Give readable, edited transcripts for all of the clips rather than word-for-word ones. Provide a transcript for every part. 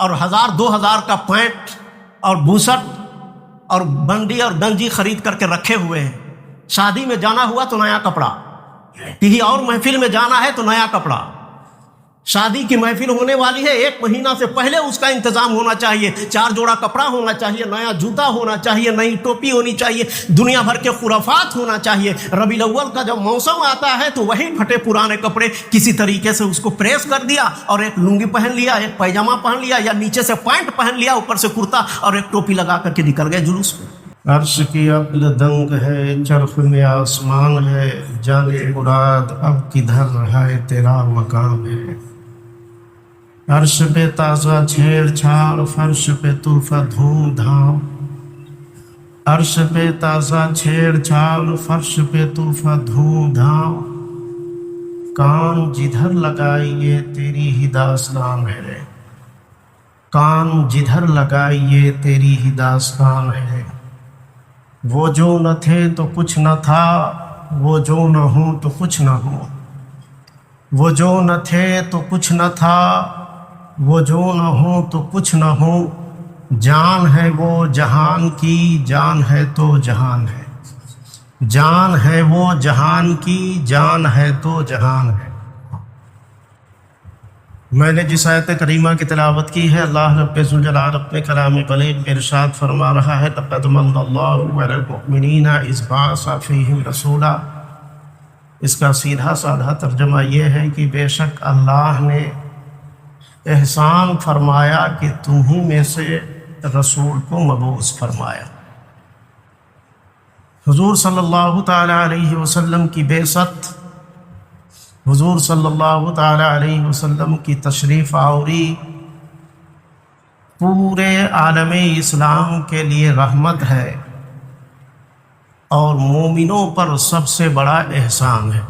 اور 1000-2000 کا پینٹ اور بوسٹ اور بنڈی اور گنجی خرید کر کے رکھے ہوئے ہیں. شادی میں جانا ہوا تو نیا کپڑا، کسی اور محفل میں جانا ہے تو نیا کپڑا. شادی کی محفل ہونے والی ہے، 1 مہینہ سے پہلے اس کا انتظام ہونا چاہیے. 4 جوڑا کپڑا ہونا چاہیے، نیا جوتا ہونا چاہیے، نئی ٹوپی ہونی چاہیے، دنیا بھر کے خرافات ہونا چاہیے. ربیع الاول کا جب موسم آتا ہے تو وہی پھٹے پرانے کپڑے کسی طریقے سے اس کو پریس کر دیا اور ایک لنگی پہن لیا، ایک پیجامہ پہن لیا، یا نیچے سے پینٹ پہن لیا، اوپر سے کرتا اور ایک ٹوپی لگا کر کے نکل گئے جلوس میں. عرش کی عقل دنگ ہے، چرخ میں آسمان ہے، جانے مراد اب کدھر رہا ہے تیرا مقام ہے. عرش پہ تازہ چھیڑ چھاڑ، فرش پہ طوفہ دھوم دھام. عرش پہ تازہ چھیڑ چھاڑ، فرش پہ طوفہ دھوم دھام. کان جدھر لگائیے تیری ہی داستان ہے، کان جدھر لگائیے تیری ہی داستان ہے. وہ جو نہ تھے تو کچھ نہ تھا، وہ جو نہ ہوں تو کچھ نہ ہو. وہ جو نہ تھے تو کچھ نہ تھا، وہ جو نہ ہوں تو کچھ نہ ہو. جان ہے وہ جہان کی، جان ہے تو جہان ہے. جان ہے وہ جہان کی، جان ہے تو جہان ہے. میں نے جس آیت کریمہ کی تلاوت کی ہے، اللہ رب ذوالجلال اپنے کلام کلیم میں ارشاد فرما رہا ہے، لقد من اللہ علی المؤمنین اذ بعث فیہم رسولا. اس کا سیدھا سادہ ترجمہ یہ ہے کہ بے شک اللہ نے احسان فرمایا کہ تمہیں میں سے رسول کو مبعوث فرمایا. حضور صلی اللہ تعالی علیہ وسلم کی بعثت، حضور صلی اللہ تعالی علیہ وسلم کی تشریف آوری پورے عالم اسلام کے لیے رحمت ہے اور مومنوں پر سب سے بڑا احسان ہے.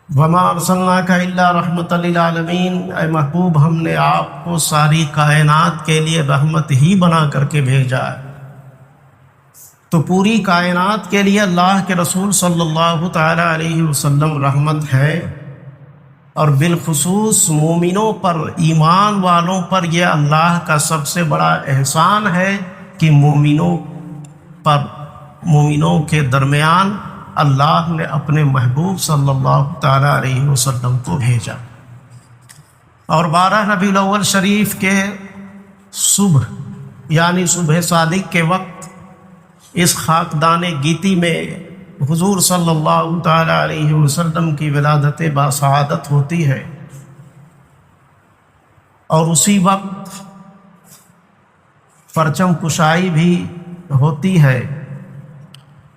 وما ارسلناک الا رحمۃ للعالمین، اے محبوب ہم نے آپ کو ساری کائنات کے لیے رحمت ہی بنا کر کے بھیجا ہے. تو پوری کائنات کے لیے اللہ کے رسول صلی اللہ تعالی علیہ وسلم رحمت ہے، اور بالخصوص مومنوں پر، ایمان والوں پر یہ اللہ کا سب سے بڑا احسان ہے کہ مومنوں پر، مومنوں کے درمیان اللہ نے اپنے محبوب صلی اللہ تعالی علیہ وسلم کو بھیجا. اور 12 ربیع الاول شریف کے صبح یعنی صبح صادق کے وقت اس خاکدان گیتی میں حضور صلی اللہ تعالی علیہ وسلم کی ولادت باسعادت ہوتی ہے، اور اسی وقت پرچم کشائی بھی ہوتی ہے.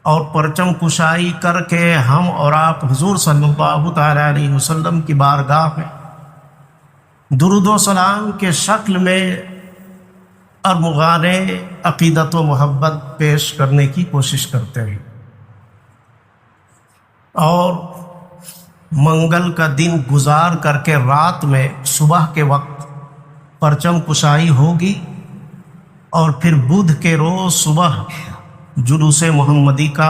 اور پرچم کشائی کر کے ہم اور آپ حضور صلی اللہ تعالی علیہ وسلم کی بارگاہ میں درود و سلام کے شکل میں ارمغان عقیدت و محبت پیش کرنے کی کوشش کرتے ہیں. اور منگل کا دن گزار کر کے رات میں صبح کے وقت پرچم کشائی ہوگی، اور پھر بدھ کے روز صبح جلوس محمدی کا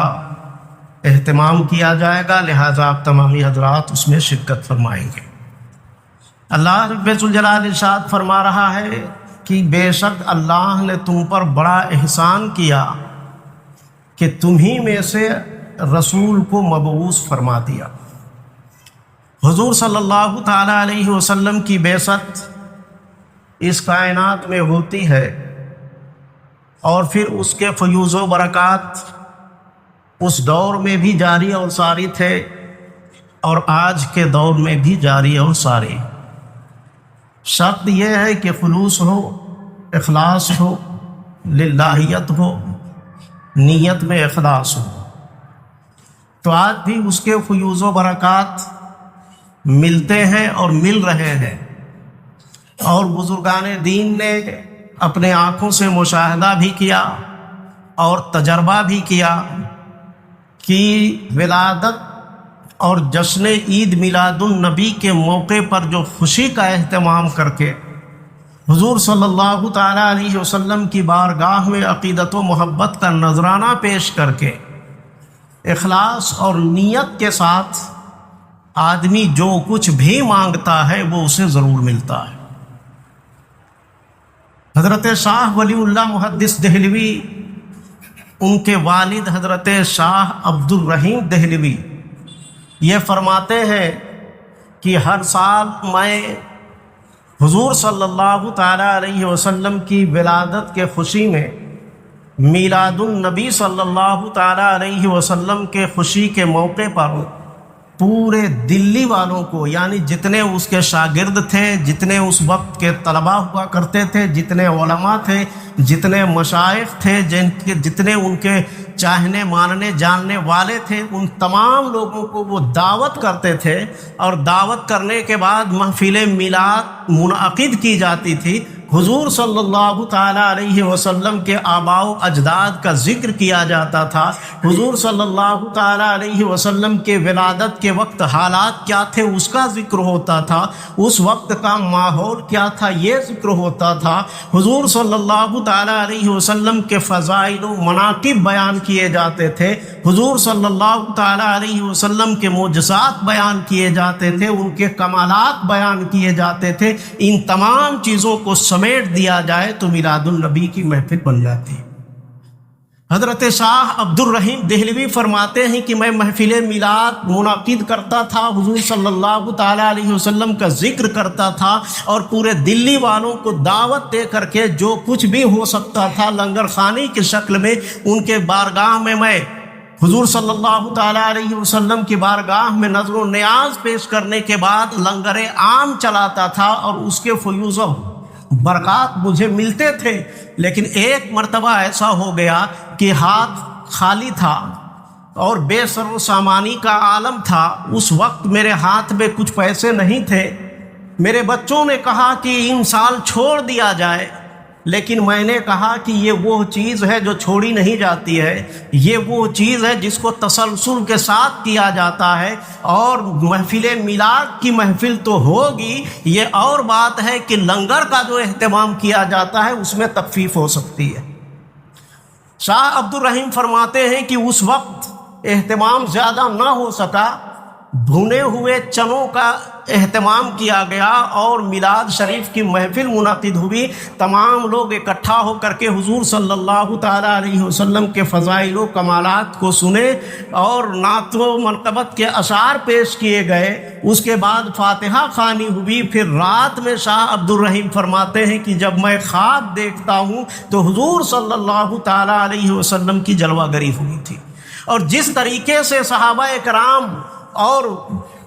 اہتمام کیا جائے گا. لہذا آپ تمامی حضرات اس میں شرکت فرمائیں گے. اللہ رب ذوالجلال ارشاد فرما رہا ہے کہ بے شک اللہ نے تم پر بڑا احسان کیا کہ تمہیں میں سے رسول کو مبعوث فرما دیا. حضور صلی اللہ تعالی علیہ وسلم کی بعثت اس کائنات میں ہوتی ہے، اور پھر اس کے فیوض و برکات اس دور میں بھی جاری اور ساری تھے، اور آج کے دور میں بھی جاری اور ساری. شرط یہ ہے کہ خلوص ہو، اخلاص ہو، للہیت ہو، نیت میں اخلاص ہو. تو آج بھی اس کے فیوض و برکات ملتے ہیں اور مل رہے ہیں، اور بزرگان دین نے اپنے آنکھوں سے مشاہدہ بھی کیا اور تجربہ بھی کیا کہ ولادت اور جشن عید میلاد النبی کے موقع پر جو خوشی کا اہتمام کر کے حضور صلی اللہ تعالی علیہ وسلم کی بارگاہ میں عقیدت و محبت کا نذرانہ پیش کر کے اخلاص اور نیت کے ساتھ آدمی جو کچھ بھی مانگتا ہے وہ اسے ضرور ملتا ہے. حضرت شاہ ولی اللہ محدث دہلوی، ان کے والد حضرت شاہ عبد الرحیم دہلوی یہ فرماتے ہیں کہ ہر سال میں حضور صلی اللہ تعالیٰ علیہ وسلم کی ولادت کے خوشی میں میلاد النبی صلی اللہ تعالیٰ علیہ وسلم کے خوشی کے موقع پر پورے دلی والوں کو، یعنی جتنے اس کے شاگرد تھے، جتنے اس وقت کے طلباء ہوا کرتے تھے، جتنے علماء تھے، جتنے مشائخ تھے، جتنے ان کے چاہنے ماننے جاننے والے تھے، ان تمام لوگوں کو وہ دعوت کرتے تھے، اور دعوت کرنے کے بعد محفل میلاد منعقد کی جاتی تھی۔ حضور صلی اللہ تعالیٰ علیہ وسلم کے آباء و اجداد کا ذکر کیا جاتا تھا، حضور صلی اللہ تعالیٰ علیہ وسلم کے ولادت کے وقت حالات کیا تھے اس کا ذکر ہوتا تھا، اس وقت کا ماحول کیا تھا یہ ذکر ہوتا تھا، حضور صلی اللہ تعالیٰ علیہ وسلم کے فضائل و مناقب بیان کیے جاتے تھے، حضور صلی اللہ تعالیٰ علیہ وسلم کے معجزات بیان کیے جاتے تھے، ان کے کمالات بیان کیے جاتے تھے۔ ان تمام چیزوں کو سمیٹ دیا جائے تو میلاد النبی کی محفل بن جاتی ہے۔ حضرت شاہ عبد الرحیم دہلوی فرماتے ہیں کہ میں محفل میلاد منعقد کرتا تھا، حضور صلی اللہ تعالیٰ علیہ وسلم کا ذکر کرتا تھا، اور پورے دلی والوں کو دعوت دے کر کے جو کچھ بھی ہو سکتا تھا لنگر خانی کی شکل میں ان کے بارگاہ میں حضور صلی اللہ تعالیٰ علیہ وسلم کی بارگاہ میں نظر و نیاز پیش کرنے کے بعد لنگر عام چلاتا تھا، اور اس کے فیوز و برکات مجھے ملتے تھے۔ لیکن ایک مرتبہ ایسا ہو گیا کہ ہاتھ خالی تھا اور بے سر و سامانی کا عالم تھا، اس وقت میرے ہاتھ میں کچھ پیسے نہیں تھے۔ میرے بچوں نے کہا کہ ان سال چھوڑ دیا جائے، لیکن میں نے کہا کہ یہ وہ چیز ہے جو چھوڑی نہیں جاتی ہے، یہ وہ چیز ہے جس کو تسلسل کے ساتھ کیا جاتا ہے، اور محفل میلاد کی محفل تو ہوگی، یہ اور بات ہے کہ لنگر کا جو اہتمام کیا جاتا ہے اس میں تخفیف ہو سکتی ہے۔ شاہ عبد الرحیم فرماتے ہیں کہ اس وقت اہتمام زیادہ نہ ہو سکا، بھنے ہوئے چنوں کا اہتمام کیا گیا اور میلاد شریف کی محفل منعقد ہوئی۔ تمام لوگ اکٹھا ہو کر کے حضور صلی اللہ تعالیٰ علیہ وسلم کے فضائل و کمالات کو سنے اور نعت و منقبت کے اشعار پیش کیے گئے۔ اس کے بعد فاتحہ خوانی ہوئی۔ پھر رات میں شاہ عبد الرحیم فرماتے ہیں کہ جب میں خواب دیکھتا ہوں تو حضور صلی اللہ تعالیٰ علیہ وسلم کی جلوہ گری ہوئی تھی، اور جس طریقے سے صحابہ کرام اور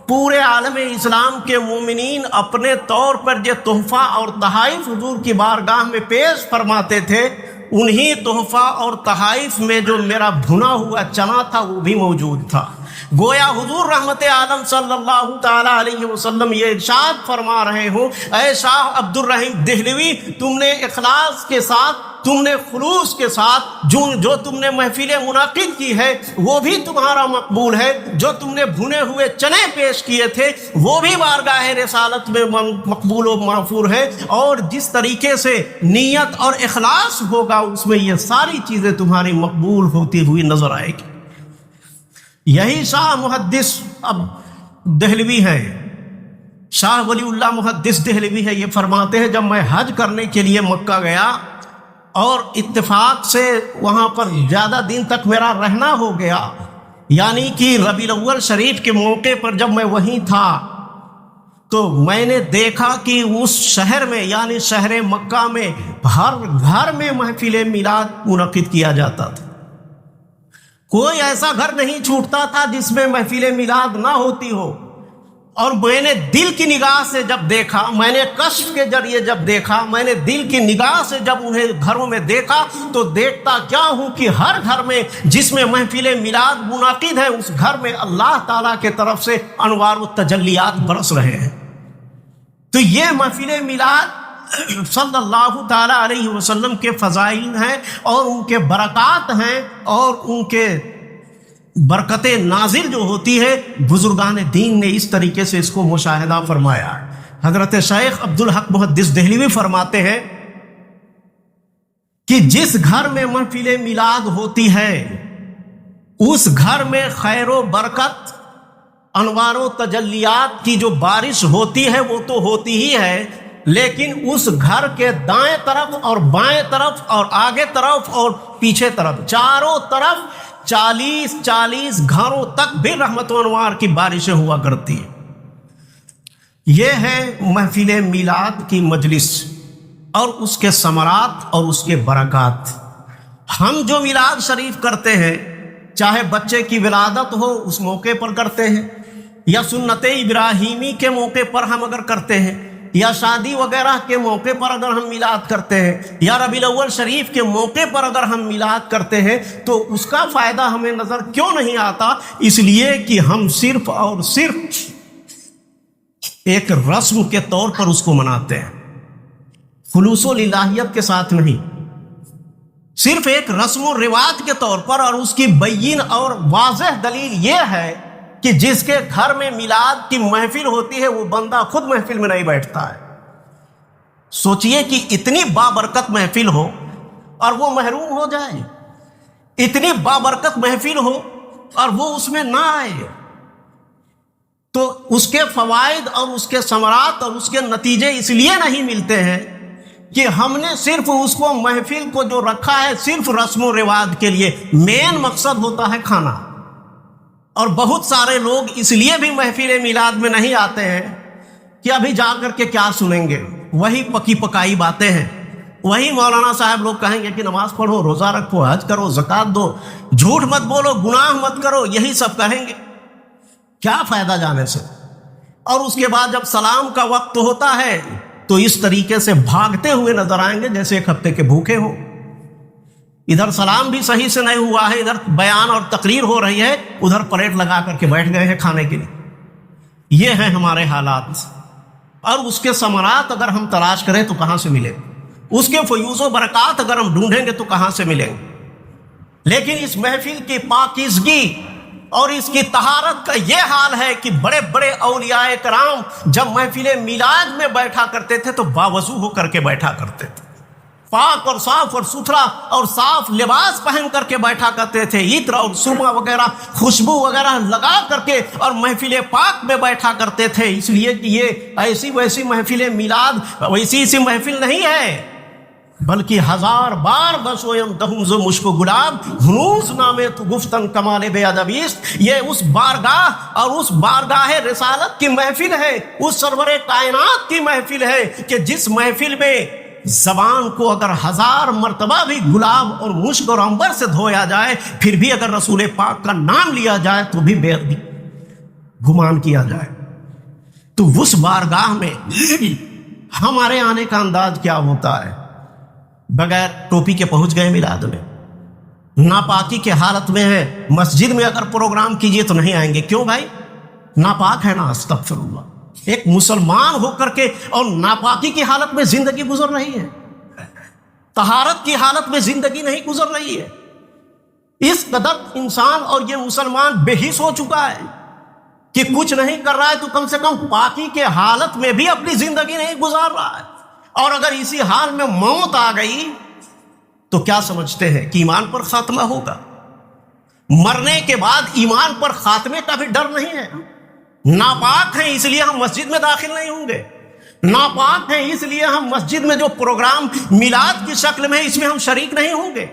پورے عالم اسلام کے مومنین اپنے طور پر جو تحفہ اور تحائف حضور کی بارگاہ میں پیش فرماتے تھے، انہی تحفہ اور تحائف میں جو میرا بھنا ہوا چنا تھا وہ بھی موجود تھا۔ گویا حضور رحمت عالم صلی اللہ تعالیٰ علیہ وسلم یہ ارشاد فرما رہے ہوں، اے شاہ عبد الرحیم دہلوی، تم نے اخلاص کے ساتھ، تم نے خلوص کے ساتھ جو تم نے محفل منعقد کی ہے وہ بھی تمہارا مقبول ہے، جو تم نے بھنے ہوئے چنے پیش کیے تھے وہ بھی بارگاہ رسالت میں مقبول و معفور ہے، اور جس طریقے سے نیت اور اخلاص ہوگا اس میں یہ ساری چیزیں تمہاری مقبول ہوتی ہوئی نظر آئے گی۔ یہی شاہ محدث اب دہلوی ہے، شاہ ولی اللہ محدث دہلوی ہے، یہ فرماتے ہیں جب میں حج کرنے کے لیے مکہ گیا اور اتفاق سے وہاں پر زیادہ دن تک میرا رہنا ہو گیا، یعنی کہ ربیع الاول شریف کے موقع پر جب میں وہیں تھا تو میں نے دیکھا کہ اس شہر میں یعنی شہر مکہ میں ہر گھر میں محفل میلاد منعقد کیا جاتا تھا۔ کوئی ایسا گھر نہیں چھوٹتا تھا جس میں محفل میلاد نہ ہوتی ہو، اور میں نے دل کی نگاہ سے جب دیکھا، میں نے کشف کے ذریعے جب دیکھا، میں نے دل کی نگاہ سے جب انہیں گھروں میں دیکھا تو دیکھتا کیا ہوں کہ ہر گھر میں جس میں محفل میلاد منعقد ہے اس گھر میں اللہ تعالیٰ کے طرف سے انوار و تجلیات برس رہے ہیں۔ تو یہ محفل میلاد صلی اللہ تعالیٰ علیہ وسلم کے فضائل ہیں اور ان کے برکات ہیں، اور ان کے برکت نازل جو ہوتی ہے بزرگان دین نے اس طریقے سے اس کو مشاہدہ فرمایا۔ حضرت شیخ عبد الحق محدث دہلوی فرماتے ہیں کہ جس گھر میں محفل میلاد ہوتی ہے اس گھر میں خیر و برکت، انوار و تجلیات کی جو بارش ہوتی ہے وہ تو ہوتی ہی ہے، لیکن اس گھر کے دائیں طرف اور بائیں طرف اور آگے طرف اور پیچھے طرف چاروں طرف 40 گھروں تک بھی رحمت و انوار کی بارشیں ہوا کرتی ہیں۔ یہ ہے محفل میلاد کی مجلس اور اس کے ثمرات اور اس کے برکات۔ ہم جو میلاد شریف کرتے ہیں، چاہے بچے کی ولادت ہو اس موقع پر کرتے ہیں، یا سنت ابراہیمی کے موقع پر ہم اگر کرتے ہیں، یا شادی وغیرہ کے موقع پر اگر ہم میلاد کرتے ہیں، یا ربیع الاول شریف کے موقع پر اگر ہم میلاد کرتے ہیں، تو اس کا فائدہ ہمیں نظر کیوں نہیں آتا؟ اس لیے کہ ہم صرف اور صرف ایک رسم کے طور پر اس کو مناتے ہیں، خلوص و للہیت کے ساتھ نہیں، صرف ایک رسم و رواج کے طور پر۔ اور اس کی بین اور واضح دلیل یہ ہے کہ جس کے گھر میں میلاد کی محفل ہوتی ہے وہ بندہ خود محفل میں نہیں بیٹھتا ہے۔ سوچئے کہ اتنی بابرکت محفل ہو اور وہ محروم ہو جائے، اتنی بابرکت محفل ہو اور وہ اس میں نہ آئے، تو اس کے فوائد اور اس کے ثمرات اور اس کے نتیجے اس لیے نہیں ملتے ہیں کہ ہم نے صرف اس کو محفل کو جو رکھا ہے صرف رسم و رواج کے لیے۔ مین مقصد ہوتا ہے کھانا، اور بہت سارے لوگ اس لیے بھی محفل میلاد میں نہیں آتے ہیں کہ ابھی جا کر کے کیا سنیں گے، وہی پکی پکائی باتیں ہیں، وہی مولانا صاحب لوگ کہیں گے کہ نماز پڑھو، روزہ رکھو، حج کرو، زکوٰۃ دو، جھوٹ مت بولو، گناہ مت کرو، یہی سب کہیں گے۔ کیا فائدہ جانے سے؟ اور اس کے بعد جب سلام کا وقت ہوتا ہے تو اس طریقے سے بھاگتے ہوئے نظر آئیں گے جیسے ایک ہفتے کے بھوکے ہو۔ ادھر سلام بھی صحیح سے نہیں ہوا ہے، ادھر بیان اور تقریر ہو رہی ہے، ادھر پلیٹ لگا کر کے بیٹھ گئے ہیں کھانے کے لیے۔ یہ ہیں ہمارے حالات، اور اس کے ثمرات اگر ہم تلاش کریں تو کہاں سے ملیں گے؟ اس کے فیوز و برکات اگر ہم ڈھونڈیں گے تو کہاں سے ملیں گے؟ لیکن اس محفل کی پاکیزگی اور اس کی طہارت کا یہ حال ہے کہ بڑے بڑے اولیاء کرام جب محفل میلاد میں بیٹھا کرتے تھے تو باوضو ہو کر کے بیٹھا کرتے تھے، پاک اور صاف اور ستھرا اور صاف لباس پہن کر کے بیٹھا کرتے تھے، عطر اور سرما وغیرہ خوشبو وغیرہ لگا کر کے اور محفل پاک میں بیٹھا کرتے تھے۔ اس لیے کہ یہ ایسی ویسی محفل میلاد ویسی محفل نہیں ہے، بلکہ 1000 بار بسویم دہوز مشک و گلاب ہنوز نامے تو گفتن کمال بے ادبیست۔ یہ اس بارگاہ اور اس بارگاہ رسالت کی محفل ہے، اس سرور کائنات کی محفل ہے کہ جس محفل میں زبان کو اگر 1000 مرتبہ بھی گلاب اور مشک اور عنبر سے دھویا جائے پھر بھی اگر رسول پاک کا نام لیا جائے تو بھی بے ادبی گمان کیا جائے۔ تو اس بارگاہ میں ہمارے آنے کا انداز کیا ہوتا ہے؟ بغیر ٹوپی کے پہنچ گئے میلاد میں، ناپاکی کے حالت میں ہے، مسجد میں اگر پروگرام کیجئے تو نہیں آئیں گے۔ کیوں بھائی؟ ناپاک ہے نا، استغفر اللہ۔ ایک مسلمان ہو کر کے اور ناپاکی کی حالت میں زندگی گزر رہی ہے، طہارت کی حالت میں زندگی نہیں گزر رہی ہے۔ اس قدر انسان اور یہ مسلمان بے حس ہو چکا ہے کہ کچھ نہیں کر رہا ہے تو کم سے کم پاکی کے حالت میں بھی اپنی زندگی نہیں گزار رہا ہے، اور اگر اسی حال میں موت آ گئی تو کیا سمجھتے ہیں کہ ایمان پر خاتمہ ہوگا؟ مرنے کے بعد ایمان پر خاتمے کا بھی ڈر نہیں ہے۔ ناپاک ہیں اس لیے ہم مسجد میں داخل نہیں ہوں گے، ناپاک ہیں اس لیے ہم مسجد میں جو پروگرام میلاد کی شکل میں اس میں ہم شریک نہیں ہوں گے۔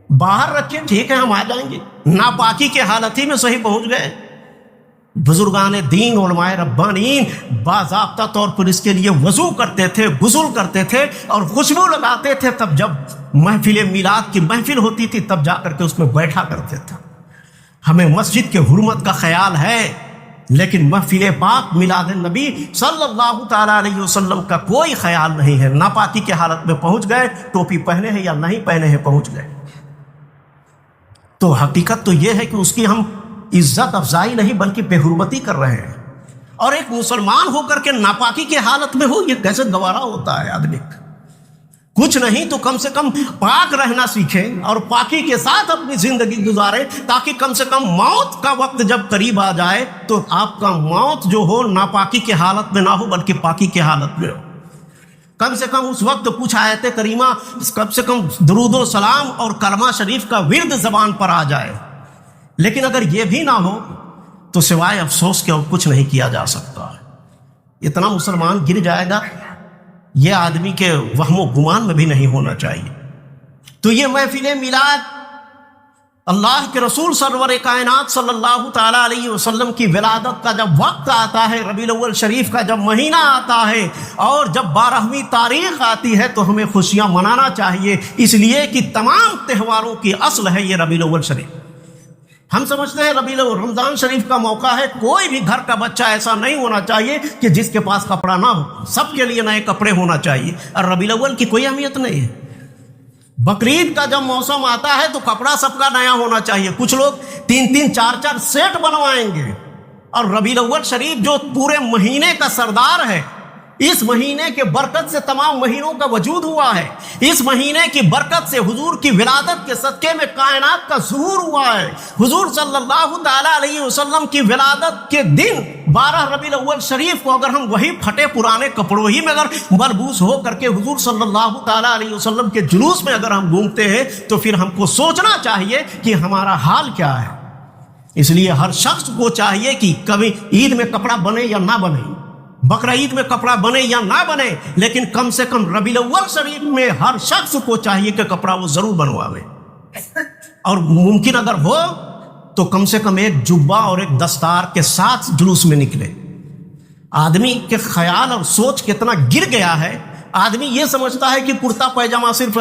باہر رکھیں، ٹھیک ہے ہم آ جائیں گے، ناپاکی کے حالت ہی میں صحیح پہنچ گئے۔ بزرگان دین علماء ربانیین باضابطہ طور پر اس کے لیے وضو کرتے تھے، غسل کرتے تھے اور خوشبو لگاتے تھے، تب جب محفل میلاد کی محفل ہوتی تھی تب جا کر کے اس میں بیٹھا کرتے تھے۔ ہمیں مسجد کے حرمت کا خیال ہے، لیکن محفل پاک میلاد نبی صلی اللہ تعالیٰ علیہ وسلم کا کوئی خیال نہیں ہے۔ ناپاکی کے حالت میں پہنچ گئے، ٹوپی پہنے ہیں یا نہیں پہنے ہیں پہنچ گئے۔ تو حقیقت تو یہ ہے کہ اس کی ہم عزت افزائی نہیں بلکہ بے حرمتی کر رہے ہیں، اور ایک مسلمان ہو کر کے ناپاکی کے حالت میں ہو، یہ کیسے گوارا ہوتا ہے آدمی؟ کچھ نہیں تو کم سے کم پاک رہنا سیکھیں اور پاکی کے ساتھ اپنی زندگی گزاریں، تاکہ کم سے کم موت کا وقت جب قریب آ جائے تو آپ کا موت جو ہو ناپاکی کے حالت میں نہ ہو بلکہ پاکی کے حالت میں ہو۔ کم سے کم اس وقت کچھ آیت کریمہ، کم سے کم درود و سلام اور کلمہ شریف کا ورد زبان پر آ جائے۔ لیکن اگر یہ بھی نہ ہو تو سوائے افسوس کے اور کچھ نہیں کیا جا سکتا۔ اتنا مسلمان گر جائے گا یہ آدمی کے وہم و گمان میں بھی نہیں ہونا چاہیے۔ تو یہ محفل میلاد اللہ کے رسول سرور کائنات صلی اللہ تعالیٰ علیہ وسلم کی ولادت کا جب وقت آتا ہے، ربیع الاول شریف کا جب مہینہ آتا ہے اور جب 12ویں تاریخ آتی ہے تو ہمیں خوشیاں منانا چاہیے، اس لیے کہ تمام تہواروں کی اصل ہے یہ ربیع الاول شریف۔ ہم سمجھتے ہیں ربیع الاول رمضان شریف کا موقع ہے، کوئی بھی گھر کا بچہ ایسا نہیں ہونا چاہیے کہ جس کے پاس کپڑا نہ ہو، سب کے لیے نئے کپڑے ہونا چاہیے، اور ربیع الاول کی کوئی اہمیت نہیں ہے۔ بقرعید کا جب موسم آتا ہے تو کپڑا سب کا نیا ہونا چاہیے، کچھ لوگ 3 4 سیٹ بنوائیں گے، اور ربیع الاول شریف جو پورے مہینے کا سردار ہے، اس مہینے کے برکت سے تمام مہینوں کا وجود ہوا ہے، اس مہینے کی برکت سے حضور کی ولادت کے صدقے میں کائنات کا ظہور ہوا ہے۔ حضور صلی اللہ تعالیٰ علیہ وسلم کی ولادت کے دن 12 ربیع الاول شریف کو اگر ہم وہی پھٹے پرانے کپڑوں ہی میں اگر ملبوس ہو کر کے حضور صلی اللہ تعالیٰ علیہ وسلم کے جلوس میں اگر ہم گھومتے ہیں تو پھر ہم کو سوچنا چاہیے کہ ہمارا حال کیا ہے۔ اس لیے ہر شخص کو چاہیے کہ کبھی عید میں کپڑا بنے یا نہ بنے، بقرعید میں کپڑا بنے یا نہ بنے، لیکن کم سے کم ربیع الاول شریف میں ہر شخص کو چاہیے کہ کپڑا وہ ضرور بنواوے، اور ممکن اگر ہو تو کم سے کم ایک جبہ اور ایک دستار کے ساتھ جلوس میں نکلے۔ آدمی کے خیال اور سوچ کتنا گر گیا ہے، آدمی یہ سمجھتا ہے کہ کرتا پیجامہ صرف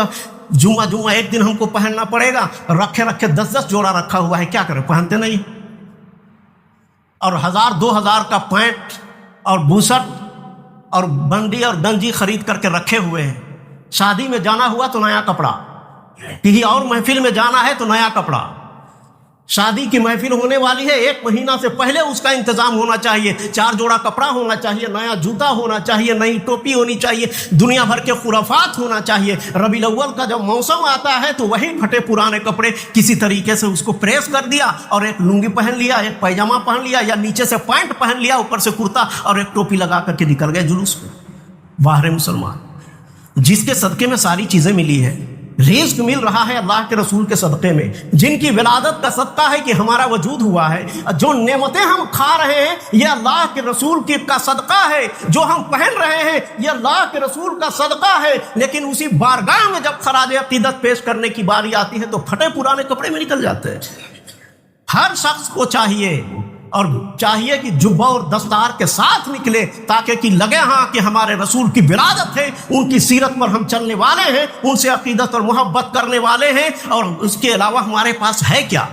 جمعہ ایک دن ہم کو پہننا پڑے گا، رکھے 10 جوڑا رکھا ہوا ہے، کیا کریں، پہنتے نہیں، اور 1000 2000 کا پینٹ اور بوسٹ اور بنڈی اور گنجی خرید کر کے رکھے ہوئے ہیں۔ شادی میں جانا ہوا تو نیا کپڑا، کسی اور محفل میں جانا ہے تو نیا کپڑا، شادی کی محفل ہونے والی ہے، 1 مہینہ سے پہلے اس کا انتظام ہونا چاہیے، 4 جوڑا کپڑا ہونا چاہیے، نیا جوتا ہونا چاہیے، نئی ٹوپی ہونی چاہیے، دنیا بھر کے خرافات ہونا چاہیے۔ ربیع الاول کا جب موسم آتا ہے تو وہی پھٹے پرانے کپڑے کسی طریقے سے اس کو پریس کر دیا اور ایک لنگی پہن لیا، ایک پیجامہ پہن لیا، یا نیچے سے پینٹ پہن لیا، اوپر سے کرتا اور ایک ٹوپی لگا کر کے نکل گئے جلوس میں۔ باہر مسلمان جس کے صدقے میں ساری چیزیں ملی ہے، رزق مل رہا ہے اللہ کے رسول کے صدقے میں، جن کی ولادت کا صدقہ ہے کہ ہمارا وجود ہوا ہے، جو نعمتیں ہم کھا رہے ہیں یہ اللہ کے رسول کا صدقہ ہے، جو ہم پہن رہے ہیں یہ اللہ کے رسول کا صدقہ ہے، لیکن اسی بارگاہ میں جب خراج عقیدت پیش کرنے کی باری آتی ہے تو پھٹے پرانے کپڑے میں نکل جاتے ہیں۔ ہر شخص کو چاہیے کہ جبہ اور دستار کے ساتھ نکلے، تاکہ کہ لگے ہاں کہ ہمارے رسول کی ولادت ہے، ان کی سیرت پر ہم چلنے والے ہیں، ان سے عقیدت اور محبت کرنے والے ہیں، اور اس کے علاوہ ہمارے پاس ہے کیا؟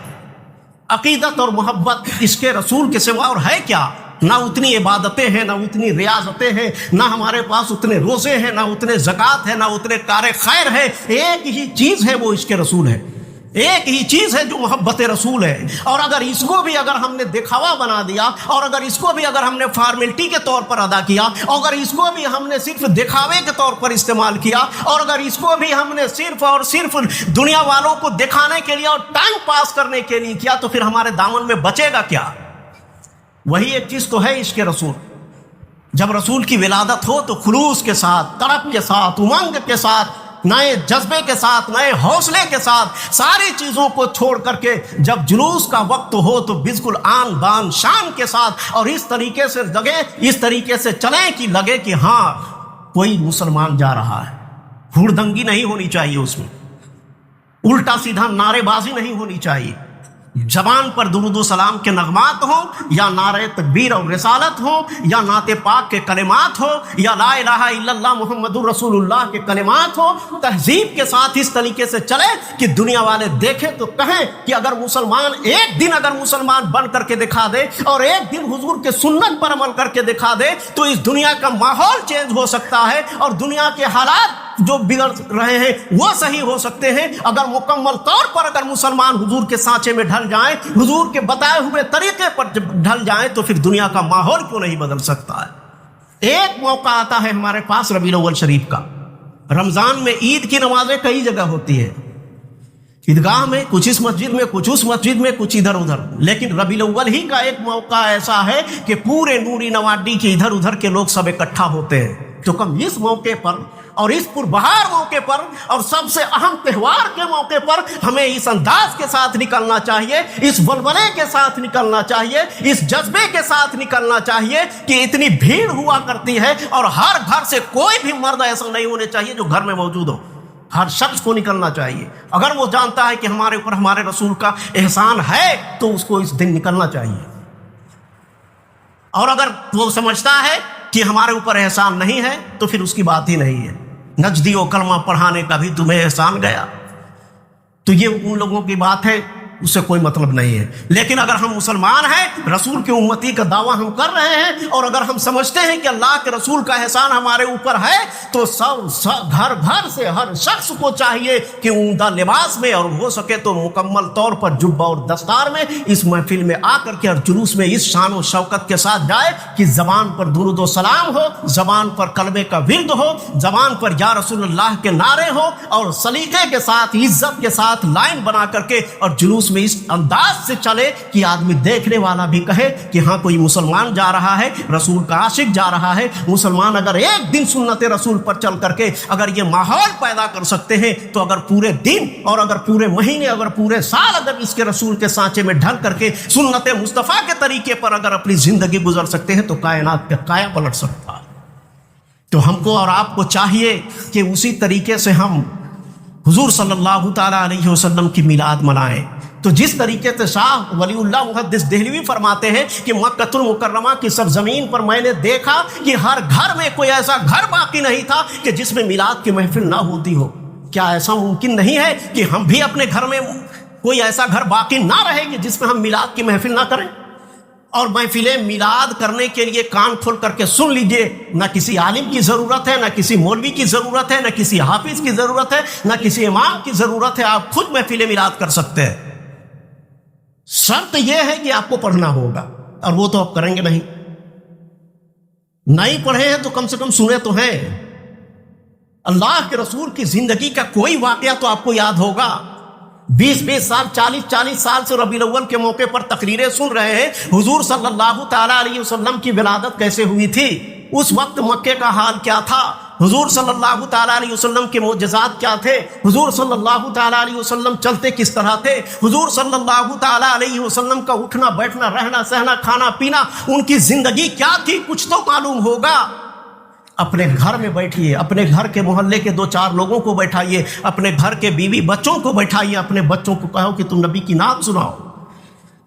عقیدت اور محبت اس کے رسول کے سوا اور ہے کیا؟ نہ اتنی عبادتیں ہیں، نہ اتنی ریاضتیں ہیں، نہ ہمارے پاس اتنے روزے ہیں، نہ اتنے زکوٰۃ ہے، نہ اتنے کار خیر ہے۔ ایک ہی چیز ہے، وہ اس کے رسول ہے، ایک ہی چیز ہے جو محبت رسول ہے۔ اور اگر اس کو بھی اگر ہم نے دکھاوا بنا دیا، اور اگر اس کو بھی اگر ہم نے فارمیلٹی کے طور پر ادا کیا، اور اگر اس کو بھی ہم نے صرف دکھاوے کے طور پر استعمال کیا، اور اگر اس کو بھی ہم نے صرف اور صرف دنیا والوں کو دکھانے کے لیے اور ٹائم پاس کرنے کے لیے کیا، تو پھر ہمارے دامن میں بچے گا کیا؟ وہی ایک چیز تو ہے عشق رسول۔ جب رسول کی ولادت ہو تو خلوص کے ساتھ، تڑپ کے ساتھ، امنگ کے ساتھ، نئے جذبے کے ساتھ، نئے حوصلے کے ساتھ، ساری چیزوں کو چھوڑ کر کے جب جلوس کا وقت ہو تو بالکل آن بان شان کے ساتھ اور اس طریقے سے لگے، اس طریقے سے چلیں کہ لگے کہ ہاں کوئی مسلمان جا رہا ہے۔ ہڑدنگی نہیں ہونی چاہیے، اس میں الٹا سیدھا نعرے بازی نہیں ہونی چاہیے، زبان پر درود و سلام کے نغمات ہوں، یا نعرے تکبیر اور رسالت ہوں، یا نعت پاک کے کلمات ہوں، یا لا الہ الا اللہ محمد رسول اللہ کے کلمات ہوں، تہذیب کے ساتھ اس طریقے سے چلے کہ دنیا والے دیکھیں تو کہیں کہ اگر مسلمان ایک دن اگر مسلمان بن کر کے دکھا دے اور ایک دن حضور کے سنت پر عمل کر کے دکھا دے تو اس دنیا کا ماحول چینج ہو سکتا ہے، اور دنیا کے حالات جو بگڑ رہے ہیں وہ صحیح ہو سکتے ہیں۔ اگر مکمل طور پر اگر مسلمان حضور کے سانچے میں ڈھل جائیں، حضور کے بتائے ہوئے طریقے پر ڈھل جائیں، تو پھر دنیا کا ماحول کیوں نہیں بدل سکتا ہے؟ ایک موقع آتا ہے ہمارے پاس ربیع الاول شریف کا۔ رمضان میں عید کی نمازیں کئی جگہ ہوتی ہے، عیدگاہ میں، کچھ اس مسجد میں، کچھ اس مسجد میں، کچھ ادھر ادھر، لیکن ربیع الاول ہی کا ایک موقع ایسا ہے کہ پورے نوری نواڈی کے ادھر ادھر کے لوگ سب اکٹھا ہوتے ہیں۔ تو کم اس موقع پر اور اس پربہار موقع پر اور سب سے اہم تہوار کے موقع پر ہمیں اس انداز کے ساتھ نکلنا چاہیے، اس ولولے کے ساتھ نکلنا چاہیے، اس جذبے کے ساتھ نکلنا چاہیے کہ اتنی بھیڑ ہوا کرتی ہے اور ہر گھر سے کوئی بھی مرد ایسا نہیں ہونے چاہیے جو گھر میں موجود ہو، ہر شخص کو نکلنا چاہیے۔ اگر وہ جانتا ہے کہ ہمارے اوپر ہمارے رسول کا احسان ہے تو اس کو اس دن نکلنا چاہیے، اور اگر وہ سمجھتا ہے کہ ہمارے اوپر احسان نہیں ہے تو پھر اس کی بات ہی نہیں ہے۔ نجدی و کلمہ پڑھانے کا بھی تمہیں احسان گیا، تو یہ ان لوگوں کی بات ہے، اس سے کوئی مطلب نہیں ہے۔ لیکن اگر ہم مسلمان ہیں، رسول کی امتی کا دعویٰ ہم کر رہے ہیں، اور اگر ہم سمجھتے ہیں کہ اللہ کے رسول کا احسان ہمارے اوپر ہے، تو سب گھر گھر سے ہر شخص کو چاہیے کہ عمدہ لباس میں اور ہو سکے تو مکمل طور پر جبہ اور دستار میں اس محفل میں آ کر کے اور جلوس میں اس شان و شوکت کے ساتھ جائے کہ زبان پر درود و سلام ہو، زبان پر کلمے کا ورد ہو، زبان پر یا رسول اللہ کے نعرے ہو، اور سلیقے کے ساتھ عزت کے ساتھ لائن بنا کر کے اور جلوس میں اس انداز سے چلے کہ آدمی دیکھنے والا بھی کہے کہ ہاں کوئی مسلمان جا رہا ہے، رسول کا عاشق جا رہا ہے۔ مسلمان اگر ایک دن سنت رسول پر چل کر کے اگر یہ ماحول پیدا کر سکتے ہیں تو اگر پورے دن اور اگر پورے مہینے اگر پورے سال اگر اس کے رسول کے سانچے میں ڈھل کر کے سنت مصطفیٰ کے طریقے پر اگر اپنی زندگی گزر سکتے ہیں تو کائنات کا کایا پلٹ سکتا ہے۔ تو ہم کو اور آپ کو چاہیے کہ اسی طریقے سے ہم حضور صلی اللہ تعالیٰ علیہ وسلم کی میلاد منائیں۔ تو جس طریقے سے شاہ ولی اللہ محدث دہلوی فرماتے ہیں کہ مکۃ المکرمہ کی سرزمین پر میں نے دیکھا کہ ہر گھر میں کوئی ایسا گھر باقی نہیں تھا کہ جس میں میلاد کی محفل نہ ہوتی ہو۔ کیا ایسا ممکن نہیں ہے کہ ہم بھی اپنے گھر میں کوئی ایسا گھر باقی نہ رہے کہ جس میں ہم میلاد کی محفل نہ کریں؟ اور محفل میلاد کرنے کے لیے کان کھول کر کے سن لیجئے، نہ کسی عالم کی ضرورت ہے، نہ کسی مولوی کی ضرورت ہے، نہ کسی حافظ کی ضرورت ہے، نہ کسی امام کی ضرورت ہے، آپ خود محفل میلاد کر سکتے ہیں۔ شرط یہ ہے کہ آپ کو پڑھنا ہوگا، اور وہ تو آپ کریں گے نہیں پڑھے ہیں تو کم سے کم سنے تو ہیں۔ اللہ کے رسول کی زندگی کا کوئی واقعہ تو آپ کو یاد ہوگا۔ 20 سال 40 سال سے ربیع الاول کے موقع پر تقریریں سن رہے ہیں، حضور صلی اللہ تعالیٰ علیہ وسلم کی ولادت کیسے ہوئی تھی، اس وقت مکے کا حال کیا تھا، حضور صلی اللہ تعالیٰ علیہ وسلم کے معجزات کیا تھے، حضور صلی اللہ تعالیٰ علیہ وسلم چلتے کس طرح تھے، حضور صلی اللہ تعالیٰ علیہ وسلم کا اٹھنا بیٹھنا رہنا سہنا کھانا پینا، ان کی زندگی کیا تھی، کچھ تو معلوم ہوگا۔ اپنے گھر میں بیٹھیے، اپنے گھر کے محلے کے 2-4 لوگوں کو بیٹھائیے، اپنے گھر کے بیوی بچوں کو بیٹھائیے، اپنے بچوں کو کہو کہ تم نبی کی نعت سناؤ،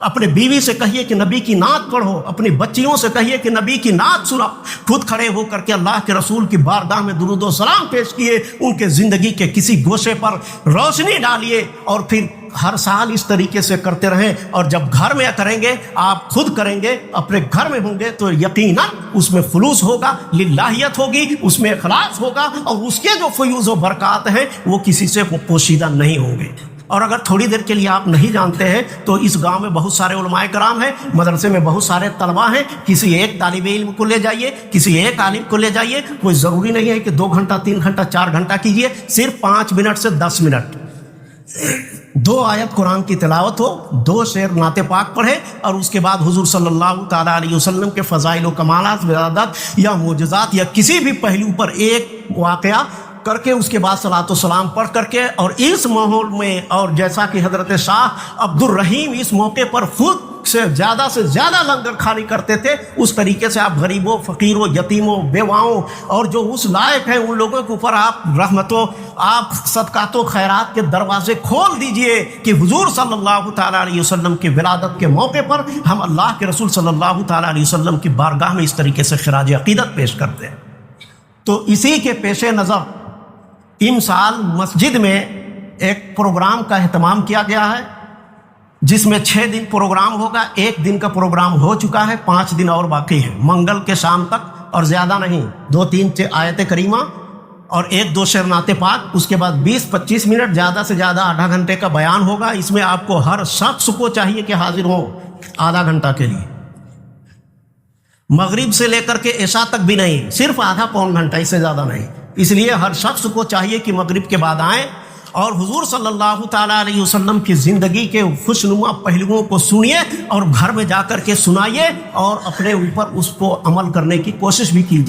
اپنے بیوی سے کہیے کہ نبی کی نعت پڑھو، اپنی بچیوں سے کہیے کہ نبی کی نعت سناؤ، خود کھڑے ہو کر کے اللہ کے رسول کی بارگاہ میں درود و سلام پیش کیے، ان کے زندگی کے کسی گوشے پر روشنی ڈالیے، اور پھر ہر سال اس طریقے سے کرتے رہیں۔ اور جب گھر میں کریں گے، آپ خود کریں گے، اپنے گھر میں ہوں گے، تو یقیناً اس میں خلوص ہوگا، للہیت ہوگی، اس میں اخلاص ہوگا، اور اس کے جو فیوز و برکات ہیں وہ کسی سے پوشیدہ نہیں ہوں گے۔ اور اگر تھوڑی دیر کے لیے آپ نہیں جانتے ہیں تو اس گاؤں میں بہت سارے علماء کرام ہیں، مدرسے میں بہت سارے طلباء ہیں، کسی ایک طالب علم کو لے جائیے، کسی ایک عالم کو لے جائیے، کوئی ضروری نہیں ہے کہ 2 گھنٹہ 3 گھنٹہ 4 گھنٹہ کیجیے، صرف 5 منٹ سے 10 منٹ 2 آیت قرآن کی تلاوت ہو، 2 شعر نعت پاک پڑھے، اور اس کے بعد حضور صلی اللہ تعالیٰ علیہ وسلم کے فضائل و کمالات، ولادت یا معجزات یا کسی بھی پہلو پر ایک واقعہ کر کے اس کے بعد صلاۃ و سلام پڑھ کر کے، اور اس ماحول میں، اور جیسا کہ حضرت شاہ عبد الرحیم اس موقع پر خود سے زیادہ لنگر کھانی کرتے تھے، اس طریقے سے آپ غریبوں، فقیروں، یتیموں، بیواؤں اور جو اس لائق ہیں ان لوگوں کے اوپر آپ رحمتوں، آپ صدقات و خیرات کے دروازے کھول دیجئے کہ حضور صلی اللہ تعالیٰ علیہ وسلم کی ولادت کے موقع پر ہم اللہ کے رسول صلی اللہ تعالیٰ علیہ وسلم کی بارگاہ میں اس طریقے سے خراج عقیدت پیش کرتے ہیں۔ تو اسی کے پیش نظر ان سال مسجد میں ایک پروگرام کا اہتمام کیا گیا ہے، جس میں 6 دن پروگرام ہوگا، 1 دن کا پروگرام ہو چکا ہے، 5 دن اور باقی ہے، منگل کے شام تک، اور زیادہ نہیں، 2-3 آیت کریمہ اور 1-2 شعر نعت پاک، اس کے بعد 20-25 منٹ زیادہ سے زیادہ آدھا گھنٹے کا بیان ہوگا۔ اس میں آپ کو ہر شخص کو چاہیے کہ حاضر ہو آدھا گھنٹہ کے لیے، مغرب سے لے کر کے عشاء تک بھی نہیں، صرف آدھا پون گھنٹہ، اس سے زیادہ نہیں۔ اس لیے ہر شخص کو چاہیے کہ مغرب کے بعد آئیں اور حضور صلی اللہ تعالیٰ علیہ وسلم کی زندگی کے خوشنما پہلوؤں کو سنیے، اور گھر میں جا کر کے سنائیے، اور اپنے اوپر اس کو عمل کرنے کی کوشش بھی کیجیے۔